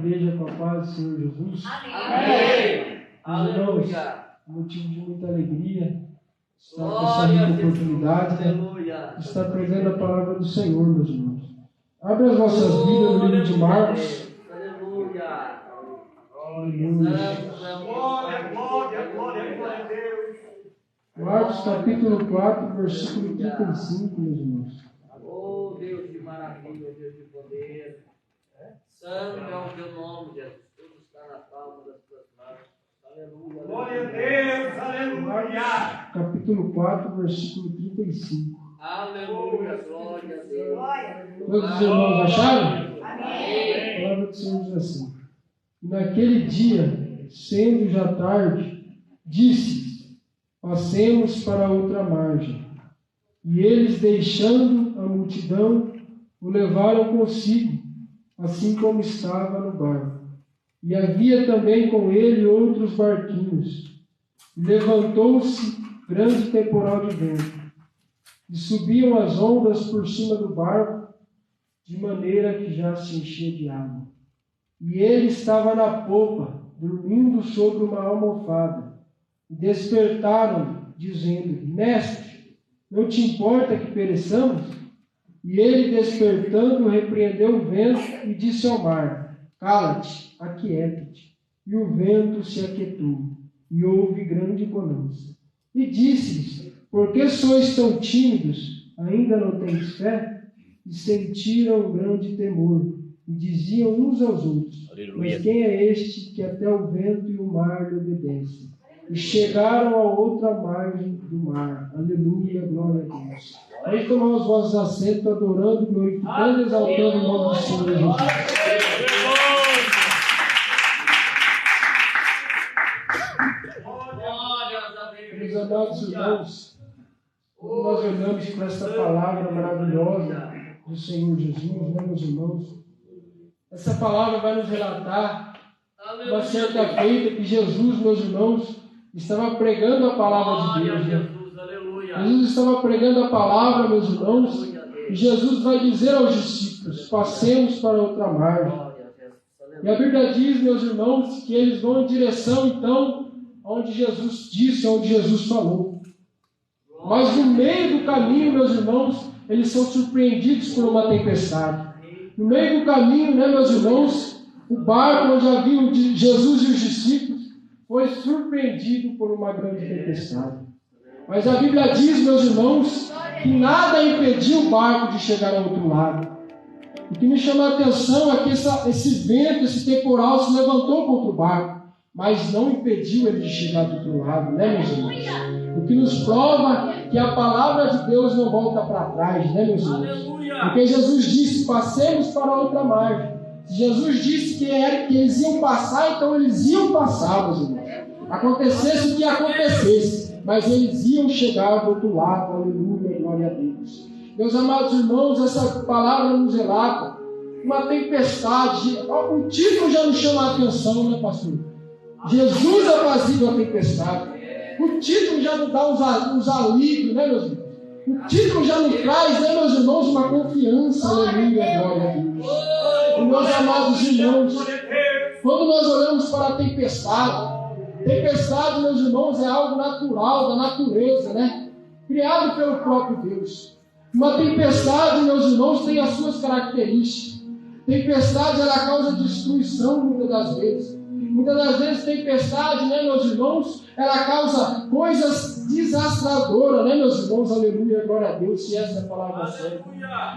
igreja com a paz do Senhor Jesus. Amém. Aleluia. Motivo de muita alegria estar com essa oportunidade de estar pregando a palavra do Senhor, meus irmãos. Abre as vossas Bíblias no livro de Marcos. Aleluia. Glória a Deus. Marcos capítulo 4, versículo 35, meus irmãos. Oh, Deus de maravilha, Deus de poder. Santo é o teu nome, Jesus. Tudo está na palma das tuas mãos. Aleluia. Glória a Deus. Aleluia. Capítulo 4, versículo 35. Aleluia. Glória a Deus. Todos os irmãos acharam? Amém. A palavra do Senhor diz assim: naquele dia, sendo já tarde, disse: passemos para outra margem. E eles, deixando a multidão, o levaram consigo, assim como estava no barco. E havia também com ele outros barquinhos. E levantou-se grande temporal de vento, e subiam as ondas por cima do barco, de maneira que já se enchia de água. E ele estava na popa, dormindo sobre uma almofada. E despertaram, dizendo: Mestre, não te importa que pereçamos? E ele, despertando, repreendeu o vento e disse ao mar: Cala-te, aquieta-te. E o vento se aquietou, e houve grande bonança. E disse-lhes: Por que sois tão tímidos? Ainda não teis fé? E sentiram grande temor, e diziam uns aos outros: Aleluia. Mas quem é este que até o vento e o mar lhe obedecem? E chegaram a outra margem do mar. Aleluia, glória a Deus. Aí tomar os vossos assentos, adorando, glorificando e exaltando o nome do Senhor Jesus. Meus amados irmãos, quando nós olhamos para esta palavra maravilhosa do Senhor Jesus, né, meus irmãos? Essa palavra vai nos relatar uma certa feita que Jesus, meus irmãos, estava pregando a palavra de Deus. Né? Jesus estava pregando a palavra, meus irmãos, e Jesus vai dizer aos discípulos: passemos para outra margem. E a Bíblia diz, meus irmãos, que eles vão em direção, então, onde Jesus disse, onde Jesus falou. Mas no meio do caminho, meus irmãos, eles são surpreendidos por uma tempestade. No meio do caminho, né, meus irmãos, o barco onde haviam Jesus e os discípulos foi surpreendido por uma grande tempestade. Mas a Bíblia diz, meus irmãos, que nada impediu o barco de chegar ao outro lado. O que me chama a atenção é que esse vento, esse temporal se levantou contra o barco, mas não impediu ele de chegar do outro lado, né, meus irmãos? O que nos prova que a palavra de Deus não volta para trás, né, meus irmãos? Porque Jesus disse: passemos para outra margem. Se Jesus disse que eles iam passar, então eles iam passar, meus irmãos. Acontecesse o que acontecesse, mas eles iam chegar do outro lado. Aleluia, glória a Deus. Meus amados irmãos, essa palavra nos relata uma tempestade. O título já nos chama a atenção, né, pastor? Jesus apazigua a tempestade. O título já nos dá uns alívios, né, meus irmãos? O título já nos traz, né, meus irmãos, uma confiança. Aleluia, glória a Deus. E, meus amados irmãos, quando nós olhamos para a tempestade, meus irmãos, é algo natural, da natureza, né? Criado pelo próprio Deus. Uma tempestade, meus irmãos, tem as suas características. Tempestade, ela causa destruição muitas das vezes. Muitas das vezes, tempestade, né, meus irmãos, ela causa coisas desastradoras, né, meus irmãos? Aleluia, glória a Deus, se essa é a palavra certa.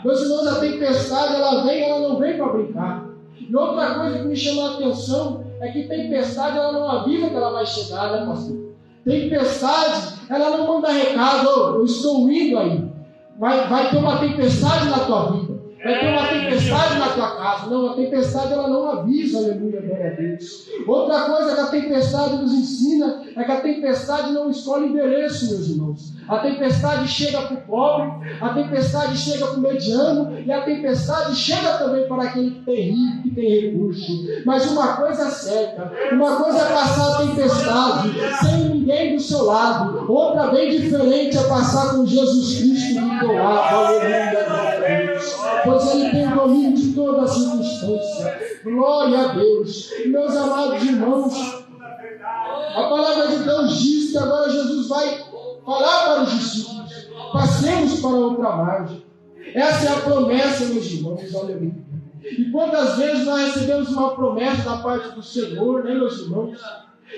Meus irmãos, a tempestade, ela não vem para brincar. E outra coisa que me chama a atenção é que tempestade, ela não avisa que ela vai chegar, né, pastor? Tempestade, ela não manda recado: eu estou indo aí. Vai ter uma tempestade na tua vida. Vai ter uma tempestade na tua casa. Não, a tempestade ela não avisa. Aleluia, glória a Deus. Outra coisa que a tempestade nos ensina é que a tempestade não escolhe endereço, meus irmãos. A tempestade chega para o pobre, a tempestade chega para o mediano, e a tempestade chega também para aquele que tem rico, que tem recurso. Mas uma coisa é certa: uma coisa é passar a tempestade sem ninguém do seu lado. Outra bem diferente é passar com Jesus Cristo do teu lado. Aleluia, glória a Deus. pois Ele tem o domínio de toda a circunstância. Glória a Deus. Meus amados irmãos, a palavra de Deus diz que agora Jesus vai falar para os discípulos: passemos para outra margem. Essa é a promessa, meus irmãos, aleluia. E quantas vezes nós recebemos uma promessa da parte do Senhor, né, meus irmãos?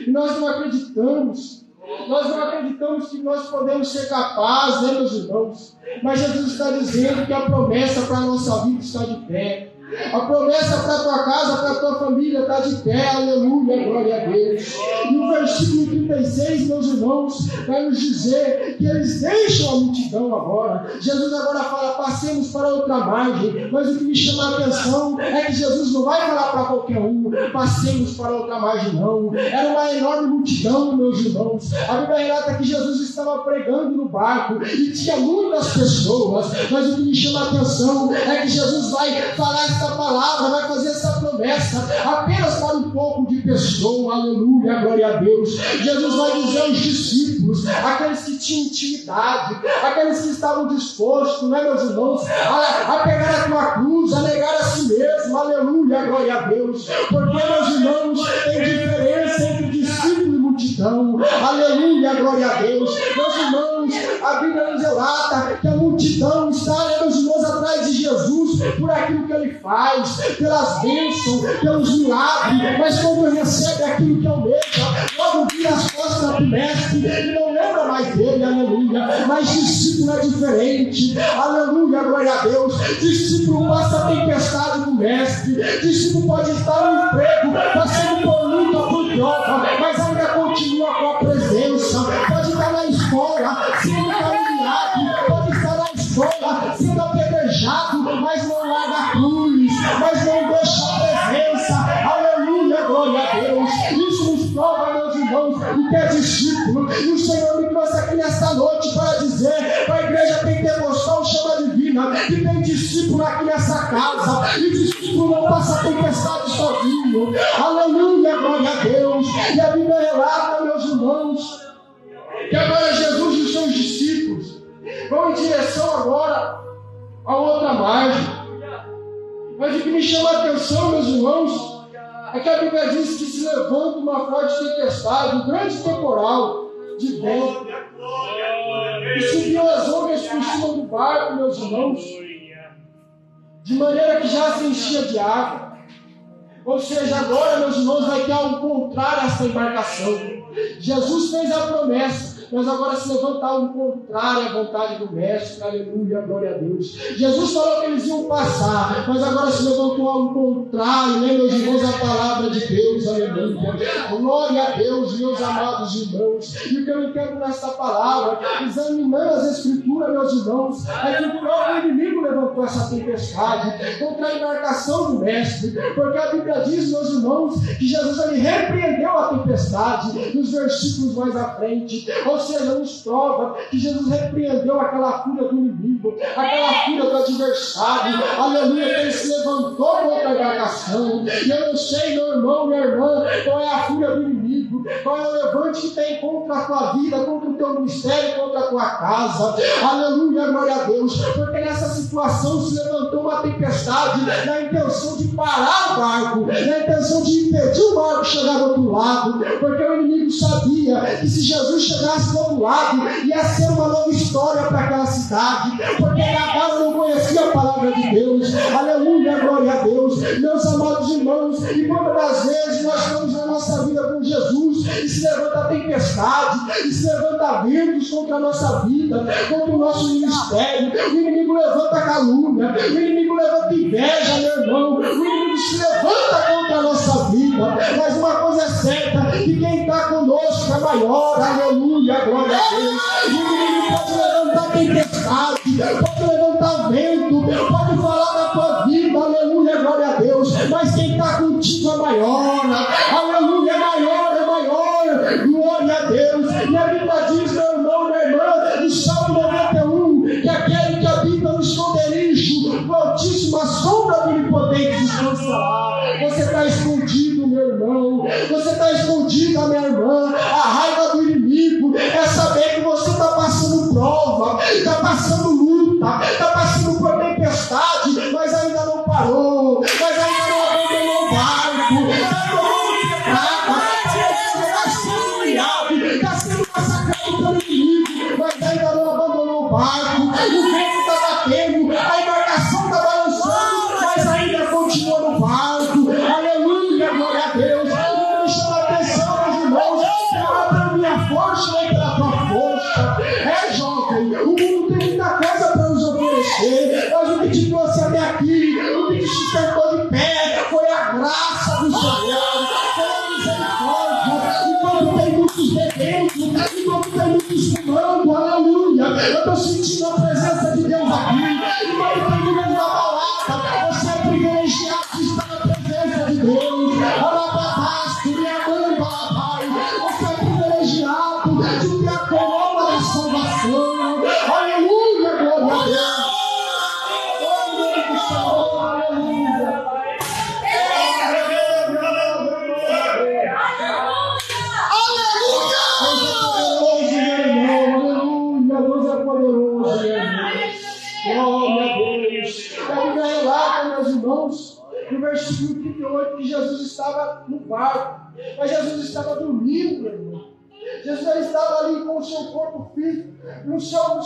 E nós não acreditamos. Nós não acreditamos que nós podemos ser capazes, né, meus irmãos? Mas Jesus está dizendo que a promessa para a nossa vida está de pé. A promessa para a tua casa, para a tua família está de pé, aleluia, glória a Deus. E o versículo 36, meus irmãos, vai nos dizer que eles deixam a multidão agora. Jesus agora fala: passemos para outra margem. Mas o que me chama a atenção é que Jesus não vai falar para qualquer um: passemos para outra margem, não. Era uma enorme multidão, meus irmãos. A Bíblia relata que Jesus estava pregando no barco e tinha muitas pessoas. Mas o que me chama a atenção é que Jesus vai falar essa palavra, vai fazer essa promessa apenas para um pouco de pessoa, aleluia, glória a Deus. Jesus vai dizer aos discípulos, aqueles que tinham intimidade, aqueles que estavam dispostos, né, meus irmãos, a pegar a tua cruz, a negar a si mesmo, aleluia, glória a Deus. Porque, meus irmãos, tem diferença entre discípulo e multidão, aleluia, glória a Deus. Meus irmãos, a Bíblia nos relata que a multidão está, né, meus irmãos, atrás de Jesus por aquilo que Ele faz, pelas bênçãos, pelos milagres, mas quando recebe aquilo que almeja, logo vira as costas do mestre e não lembra mais dele, aleluia. Mas discípulo é diferente, aleluia, glória a Deus. Discípulo passa a tempestade do mestre, discípulo pode estar no emprego, passando por luta, por prova, mas ainda continua com a presença. Pode estar na escola, sendo caluniado, pode estar na escola, sendo apedrejado, mas não larga a cruz, mas não deixa a presença, aleluia, glória a Deus. Isso nos prova, meus irmãos, o que é discípulo. E o Senhor me trouxe aqui nesta noite para dizer para a igreja pentecostal Chama Divina que tem discípulo aqui nessa casa, e discípulo não passa tempestade sozinho, aleluia, glória a Deus. E a Bíblia relata, meus irmãos, que agora Jesus e os seus discípulos vão em direção agora a outra margem. Mas o que me chama a atenção, meus irmãos, é que a Bíblia diz que se levanta uma forte tempestade, um grande temporal de vento, e subiu as ondas por cima do barco, meus irmãos, de maneira que já se enchia de água. Ou seja, agora, meus irmãos, vai ter algo contrário a essa embarcação. Jesus fez a promessa, mas agora se levantar algo contrário à vontade do mestre, aleluia, glória a Deus. Jesus falou que eles iam passar, mas agora se levantou algo contrário, né, meus irmãos, a palavra de Deus, aleluia. Glória a Deus, meus amados irmãos. E o que eu entendo nesta palavra, examinando as escrituras, meus irmãos, é que o próprio inimigo levantou essa tempestade contra a embarcação do mestre, porque a Bíblia diz, meus irmãos, que Jesus ele repreendeu a tempestade nos versículos mais à frente. Ou seja, nos prova que Jesus repreendeu aquela fúria do inimigo, aquela fúria do adversário, aleluia, que ele se levantou contra a embarcação. E eu não sei, meu irmão, minha irmã, qual é a fúria do inimigo, qual é o levante que tem contra a tua vida, contra o teu ministério, contra a tua casa, aleluia, glória a Deus, porque nessa situação se levantou uma tempestade na intenção de parar o barco, na intenção de impedir o barco chegar do outro lado, porque o inimigo sabia que se Jesus chegasse do outro lado, ia ser uma nova história para aquela cidade, porque Gagal não conhecia a palavra de Deus, aleluia, glória a Deus. Meus amados irmãos, e quantas das vezes nós estamos na nossa vida com Jesus, e se levanta a tempestade, e se levanta ventos contra a nossa vida, contra o nosso ministério, o inimigo levanta calúnia, o inimigo levanta inveja, meu irmão, o inimigo se levanta contra a nossa vida, mas uma coisa é certa, que quem está conosco é maior, aleluia, glória a Deus. O inimigo pode levantar tempestade, pode levantar vento, pode falar da tua vida, aleluia, glória a Deus, mas quem está contigo é maior, aleluia, é maior, glória a Deus. E a Bíblia diz, meu irmão, minha irmã, no Salmo 91, que aquele que habita no esconderijo do Altíssimo, a sombra do Onipotente descansará. Você está escondido, meu irmão, você está escondida, minha irmã. A raiva do inimigo é saber que você está passando prova, está passando luta, está passando por tempestade, mas acostumando, aleluia. Eu estou sentindo a presença de Deus aqui. E quando terminamos da palavra, você é privilegiado de estar na presença de Deus. Arababasto, minha Pai. Você é privilegiado de ter a coroa da salvação. Aleluia, glória a Deus. No versículo 38, que Jesus estava no barco, mas Jesus estava dormindo, meu irmão. Jesus estava ali com o seu corpo físico, no seu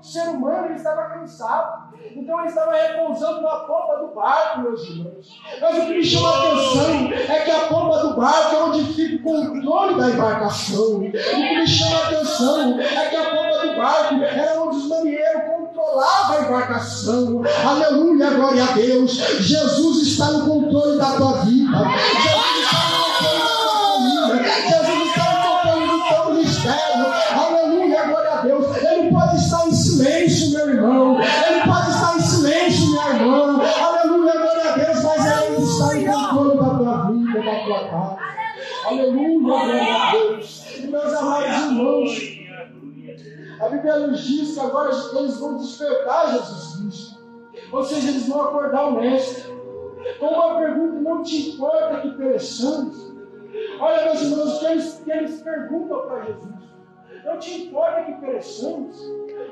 ser humano, ele estava cansado. Então ele estava repousando na pomba do barco, meus irmãos. Mas o que me chama a atenção é que a pomba do barco é onde fica o controle da embarcação. O que me chama a atenção é que a pomba do barco era onde os marinheiros controlavam a embarcação. Aleluia, glória a Deus. Jesus está no controle da tua vida. Jesus está no controle da tua família. Jesus está no controle do teu ministério. Aleluia, glória a Deus. Ele pode estar em silêncio, meu irmão. Ele pode estar em silêncio, minha irmã. Aleluia, glória a Deus. Mas ele está em controle da tua vida, da tua casa. Aleluia, glória a Deus. E meus amados irmãos, a Bíblia nos diz que agora eles vão despertar Jesus Cristo. Ou seja, eles vão acordar o Mestre. Com uma pergunta: não te importa que pereçamos? Olha, meus irmãos, o que eles perguntam para Jesus: não te importa que pereçamos?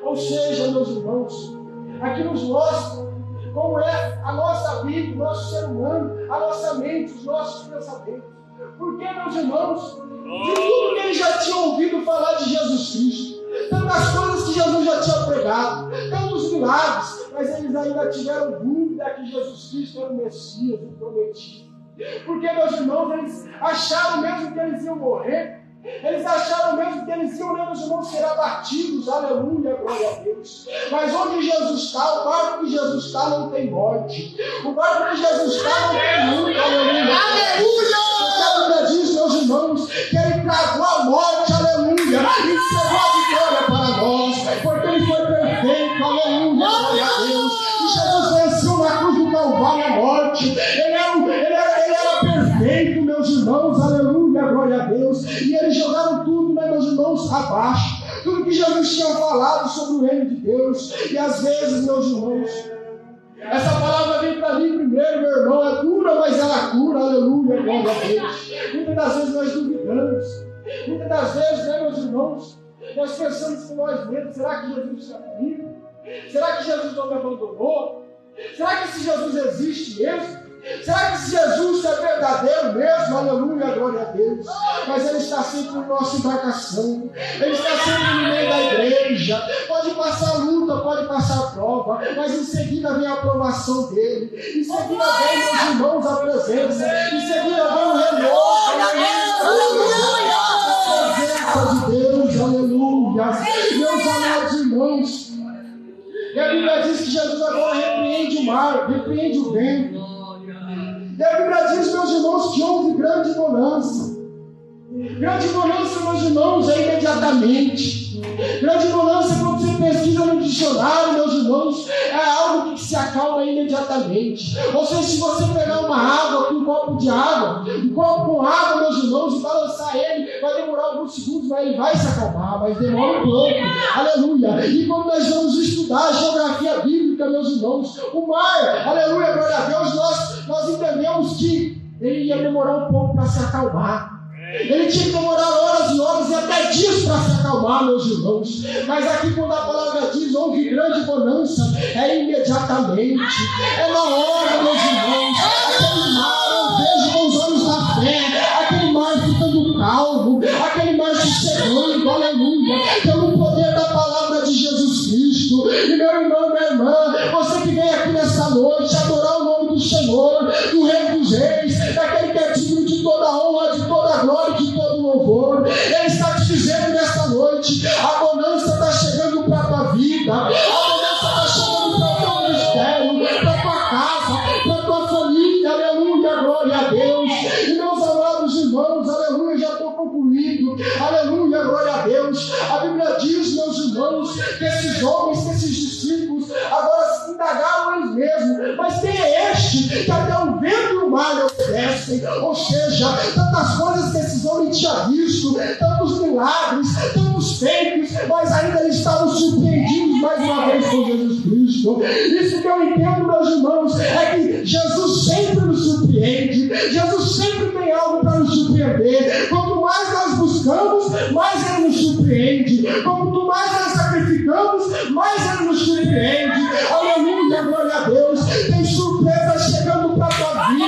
Ou seja, meus irmãos, aqui nos mostra como é a nossa vida, o nosso ser humano, a nossa mente, os nossos pensamentos. Porque, meus irmãos, de tudo que eles já tinham ouvido falar de Jesus Cristo, tantas coisas que Jesus já tinha pregado, tantos milagres, mas eles ainda tiveram dúvida que Jesus Cristo era o Messias, o prometido. Porque, meus irmãos, eles acharam mesmo que eles iam morrer. Eles acharam mesmo que eles iam, meus irmãos, ser abatidos. Aleluia, glória a Deus. Mas onde Jesus está, o barco de Jesus está, não tem morte. O barco de Jesus está, não tem luta. Aleluia. Aleluia. A Bíblia diz, meus irmãos, que ele travou a morte. Aleluia. E encerrou a vitória para nós. Porque ele foi perfeito. Aleluia, glória a Deus. E Jesus venceu na cruz do Calvário a morte. Ele era perfeito, meus irmãos. Aleluia, glória a Deus. E eles jogaram tudo, né, meus irmãos, abaixo. Tudo que Jesus tinha falado sobre o reino de Deus. E às vezes, meus irmãos, essa palavra vem para mim primeiro, meu irmão. É dura, mas ela cura. Aleluia, glória a Deus. Muitas das vezes nós duvidamos. Muitas das vezes, né, meus irmãos, nós pensamos com nós mesmos: será que Jesus está comigo? Será que Jesus não me abandonou? Será que esse Jesus existe mesmo? Será que esse Jesus é verdadeiro mesmo? Aleluia, glória a Deus. Mas ele está sempre na nossa embarcação. Ele está sempre no meio da igreja. Pode passar luta, pode passar prova, mas em seguida vem a aprovação dele. Em seguida vem, meus irmãos, a presença. Em seguida vem o renovo. Aleluia. A presença de Deus, aleluia. Meus amados irmãos, e a Bíblia diz que Jesus agora repreende o mar, repreende o vento. E a Bíblia diz, meus irmãos, que houve grande bonança. Grande bonança, meus irmãos, é imediatamente. Grande bonança, quando você pesquisa no dicionário, meus irmãos, é algo que se acalma imediatamente. Ou seja, se você pegar uma água, um copo de água, um copo com água, meus irmãos, e balançar ele, vai demorar alguns segundos, mas ele vai se acalmar, mas demora um pouco. Aleluia. E quando nós vamos estudar a geografia bíblica, meus irmãos, o mar, aleluia, glória a Deus, nós entendemos que ele ia demorar um pouco para se acalmar. Ele tinha que demorar horas e horas e até dias para se acalmar, meus irmãos. Mas aqui, quando a palavra diz houve grande bonança, é imediatamente, é na hora, meus irmãos. Aquele mar, eu vejo com os olhos da fé, aquele mar ficando calmo, aquele mar sossegando, aleluia, pelo poder da palavra de Jesus Cristo. E meu irmão, minha irmã, você que vem aqui nessa noite adorar o nome do Senhor, do Rei dos Reis, daquele que é digno de toda honra, de toda glória, de todo louvor. Ele está te dizendo nesta noite: a bonança está chegando para a tua vida, a bonança está chegando para o teu ministério, para a tua casa, para a tua família. Aleluia, glória a Deus. E meus amados irmãos, aleluia, já estou concluindo. Aleluia, glória a Deus. A Bíblia diz, meus irmãos, que esses homens, que esses discípulos, agora se indagaram eles mesmos. Mas quem é este que até o vento e o mar lhe obedecem? Ou seja, tantas coisas que esses homens tinham visto, tantos milagres, tantos feitos, mas ainda eles estavam surpreendidos mais uma vez com Jesus Cristo. Isso que eu entendo, meus irmãos, é que Jesus sempre nos surpreende. Jesus sempre tem algo para nos surpreender. Quanto mais nós buscamos, mais Ele nos surpreende. Quanto mais nós sacrificamos, mais Ele nos surpreende. Aleluia, glória a Deus. Tem surpresa chegando para a tua vida.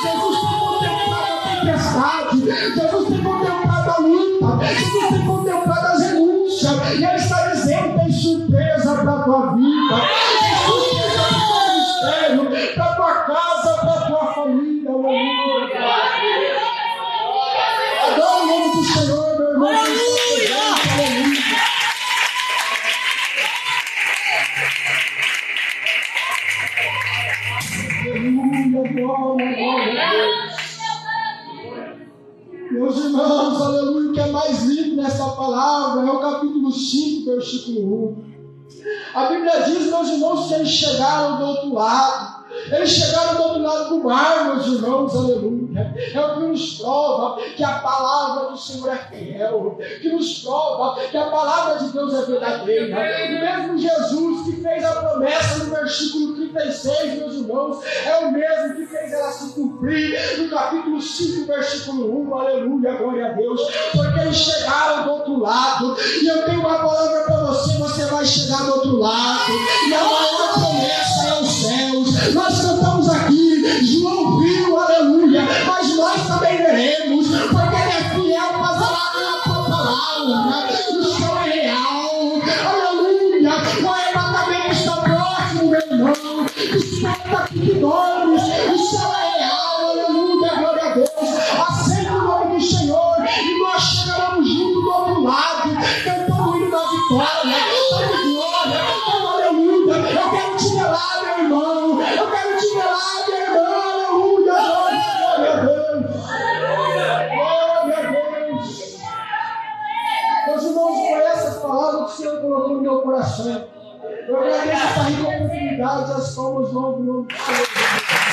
Jesus tem contemplado a tempestade. Jesus tem contemplado a luta. Jesus tem contemplado as renúncias. E Ele está dizendo: tem surpresa para a tua vida. Tem surpresa para o teu ministério, para a tua casa, para a tua família. Aleluia. Adoro o nome do Senhor, meu irmão. Aleluia. Meus irmãos, aleluia, o que é mais lindo nessa palavra é o capítulo 5, versículo 1. A Bíblia diz, meus irmãos, que eles chegaram do outro lado. Eles chegaram do outro lado do mar, meus irmãos, aleluia. É o que nos prova que a palavra do Senhor é fiel, que nos prova que a palavra de Deus é verdadeira. O mesmo Jesus que fez a promessa no versículo 36, meus irmãos, é o mesmo que fez ela se cumprir no capítulo 5, versículo 1, aleluia, glória a Deus, porque eles chegaram do outro lado. E eu tenho uma palavra para você: você vai chegar do outro lado, e a maior promessa é os céus. Nós cantamos aqui, João viu, aleluia, mas nós também veremos, porque Ele é fiel para a tua palavra. O céu é real, aleluia. O arrebatamento está próximo, meu irmão. Desperta aqui que dormes, o céu é real, aleluia, glória a Deus. Aceita o nome do Senhor e nós chegaremos junto do outro lado, cantando o hino da vitória, dando glória, dando aleluia. Eu quero te velar, meu irmão. Eu quero te velar, meu irmão. Aleluia, glória a Deus. Glória a Deus. Meus irmãos, foi essa palavra que o Senhor colocou no meu coração. Eu agradeço essa rica oportunidade, as palmas vão no nome do Senhor.